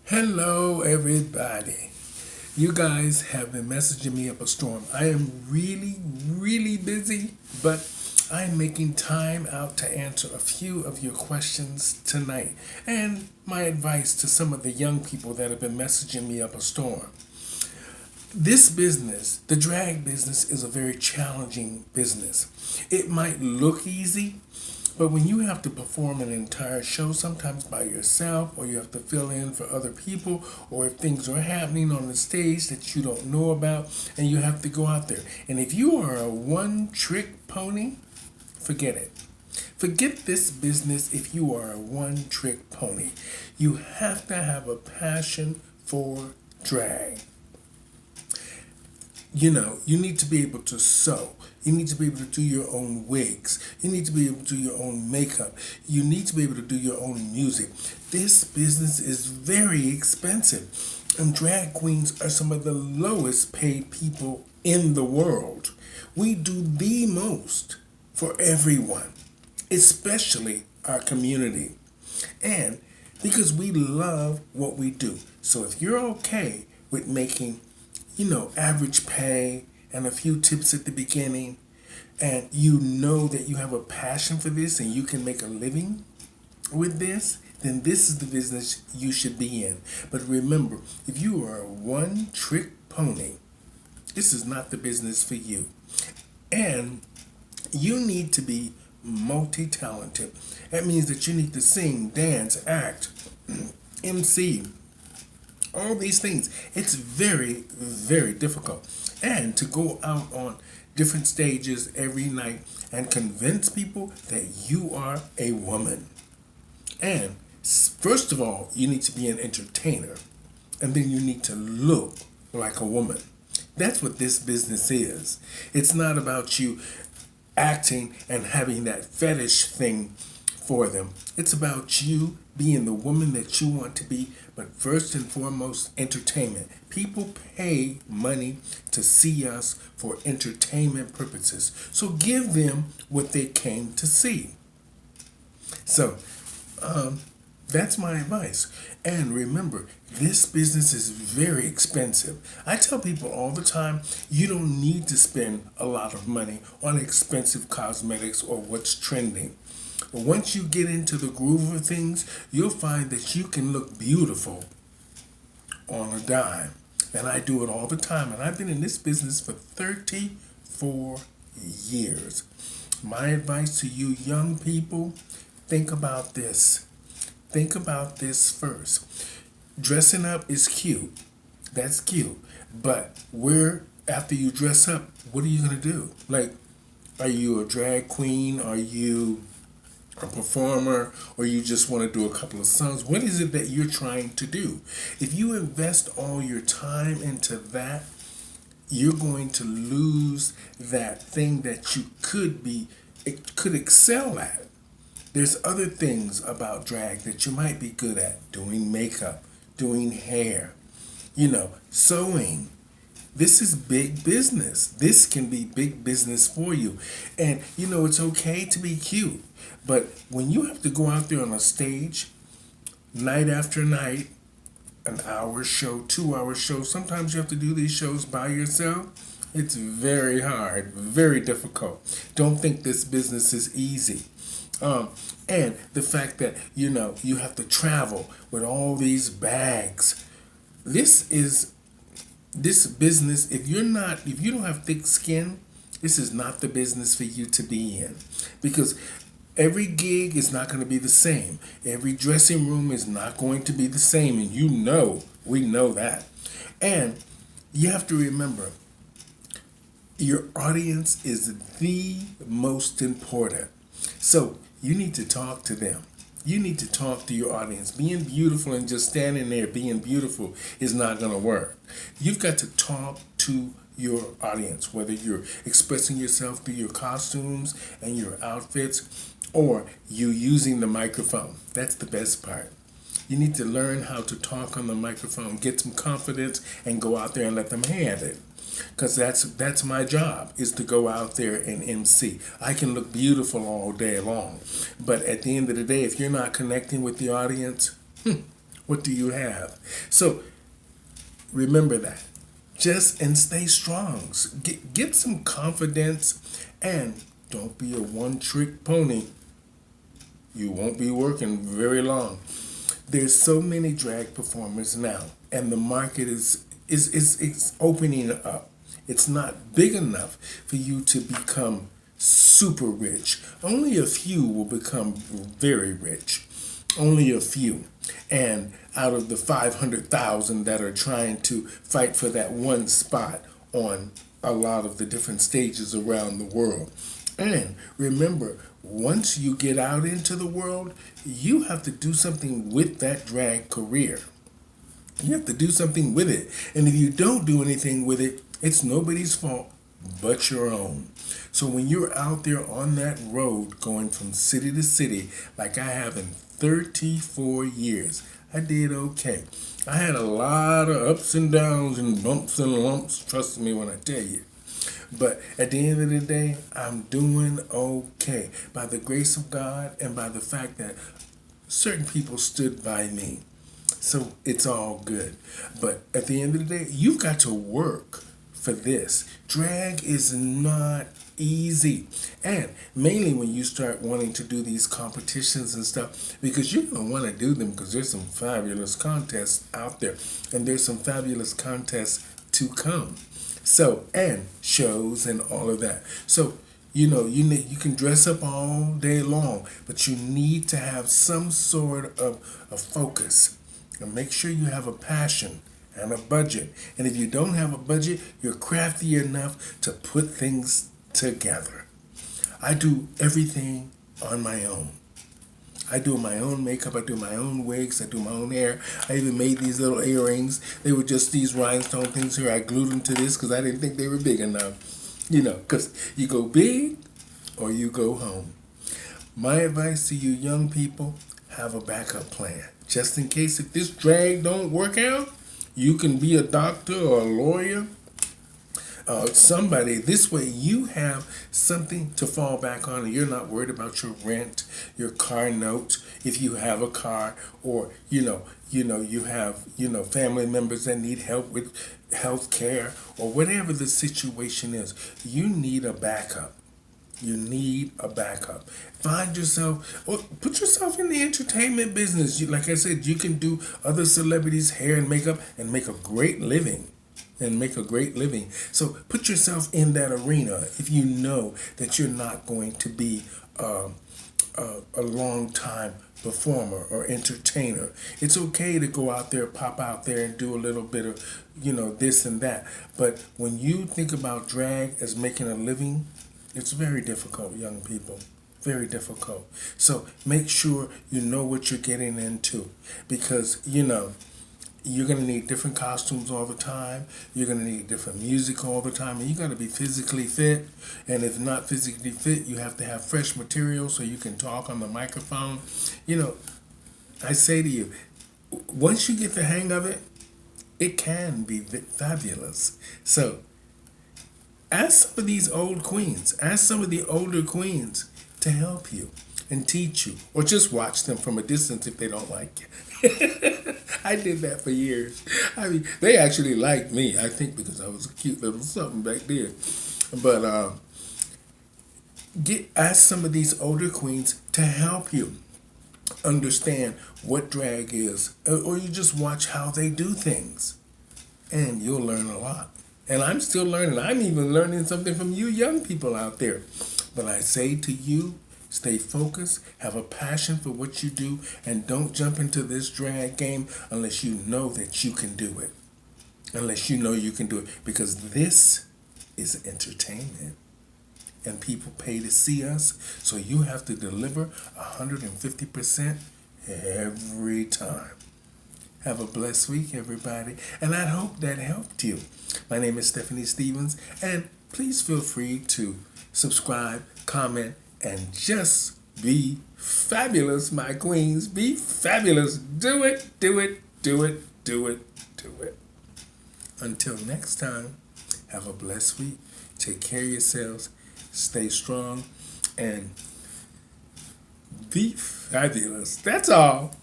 Hello, everybody. You guys have been messaging me up a storm. I am really busy, but I'm making time out to answer a few of your questions tonight and my advice to some of the young people that have been messaging me up a storm. This business, the drag business, is a very challenging business. It might look easy, but when you have to perform an entire show, sometimes by yourself, or you have to fill in for other people, or if things are happening on the stage that you don't know about, and you have to go out there. And if you are a one trick pony, forget it. Forget this business if you are a one trick pony. You have to have a passion for drag. You need to be able to sew. You need to be able to do your own wigs. You need to be able to do your own makeup. You need to be able to do your own music. This business is very expensive. And drag queens are some of the lowest paid people in the world. We do the most for everyone, especially our community. And because we love what we do. So if you're okay with making average pay and a few tips at the beginning, and you know that you have a passion for this and you can make a living with this, then this is the business you should be in. But remember, if you are a one trick pony, this is not the business for you. And you need to be multi talented. That means that you need to sing, dance, act, MC, all these things. It's very difficult. And to go out on different stages every night and convince people that you are a woman. And first of all, you need to be an entertainer. And then you need to look like a woman. That's what this business is. It's not about you acting and having that fetish thing for them. It's about you being the woman that you want to be, but first and foremost, entertainment. People pay money to see us for entertainment purposes. So give them what they came to see. So, that's my advice. And remember, this business is very expensive. I tell people all the time, you don't need to spend a lot of money on expensive cosmetics or what's trending. But once you get into the groove of things, you'll find that you can look beautiful on a dime. And I do it all the time. And I've been in this business for 34 years. My advice to you young people, think about this. Think about this first. Dressing up is cute. That's cute. But after you dress up, what are you going to do? Like, are you a drag queen? Are you a performer, or you just want to do a couple of songs? What is it that you're trying to do? If you invest all your time into that, you're going to lose that thing that you could excel at. There's other things about drag that you might be good at: doing makeup, doing hair, sewing. This is big business. This can be big business for you. And it's okay to be cute. But when you have to go out there on a stage, night after night, an hour show, 2 hour show, sometimes you have to do these shows by yourself. It's very hard, very difficult. Don't think this business is easy. And the fact that, you have to travel with all these bags. This business, if you don't have thick skin, this is not the business for you to be in. Because every gig is not going to be the same. Every dressing room is not going to be the same. And we know that. And you have to remember, your audience is the most important. So you need to talk to them. You need to talk to your audience. Being beautiful and just standing there being beautiful is not going to work. You've got to talk to your audience, whether you're expressing yourself through your costumes and your outfits, or you using the microphone. That's the best part. You need to learn how to talk on the microphone, get some confidence, and go out there and let them have it. Because that's my job, is to go out there and MC. I can look beautiful all day long, but at the end of the day, if you're not connecting with the audience, What do you have? So remember that. Just and stay strong. Get some confidence and don't be a one-trick pony. You won't be working very long. There's so many drag performers now, and the market is opening up. It's not big enough for you to become super rich. Only a few will become very rich. Only a few. And out of the 500,000 that are trying to fight for that one spot on a lot of the different stages around the world. And remember, once you get out into the world, you have to do something with that drag career. You have to do something with it. And if you don't do anything with it, it's nobody's fault but your own. So when you're out there on that road going from city to city, like I have in 34 years, I did okay. I had a lot of ups and downs and bumps and lumps, trust me when I tell you. But at the end of the day, I'm doing okay by the grace of God and by the fact that certain people stood by me. So it's all good. But at the end of the day, you've got to work for this. Drag is not easy. And mainly when you start wanting to do these competitions and stuff, because you're going to want to do them because there's some fabulous contests out there. And there's some fabulous contests to come. So, and shows and all of that. So, you can dress up all day long, but you need to have some sort of a focus. And make sure you have a passion and a budget. And if you don't have a budget, you're crafty enough to put things together. I do everything on my own. I do my own makeup, I do my own wigs, I do my own hair. I even made these little earrings. They were just these rhinestone things here. I glued them to this because I didn't think they were big enough. Because you go big or you go home. My advice to you young people, have a backup plan. Just in case if this drag don't work out, you can be a doctor or a lawyer. Somebody. This way you have something to fall back on and you're not worried about your rent, your car note, if you have a car, or you have family members that need help with health care or whatever the situation is. You need a backup. You need a backup. Find yourself, or put yourself in the entertainment business. Like I said, you can do other celebrities' hair and makeup and make a great living. So put yourself in that arena if you know that you're not going to be a long time performer or entertainer. It's okay to go out there, pop out there and do a little bit of, this and that. But when you think about drag as making a living, it's very difficult, young people. Very difficult. So make sure you know what you're getting into because, you're going to need different costumes all the time. You're going to need different music all the time. And you got to be physically fit. And if not physically fit, you have to have fresh material so you can talk on the microphone. I say to you, once you get the hang of it, it can be fabulous. So ask some of these old queens, ask some of the older queens to help you and teach you. Or just watch them from a distance if they don't like you. I did that for years. I mean, they actually liked me, I think, because I was a cute little something back then. But ask some of these older queens to help you understand what drag is, or you just watch how they do things, and you'll learn a lot. And I'm still learning. I'm even learning something from you young people out there. But I say to you, stay focused, have a passion for what you do, and don't jump into this drag game unless you know that you can do it. Unless you know you can do it. Because this is entertainment. And people pay to see us, so you have to deliver 150% every time. Have a blessed week, everybody. And I hope that helped you. My name is Stephanie Stevens, and please feel free to subscribe, comment, and just be fabulous, my queens. Be fabulous. Do it, do it, do it, do it, do it. Until next time, have a blessed week. Take care of yourselves. Stay strong and be fabulous. That's all.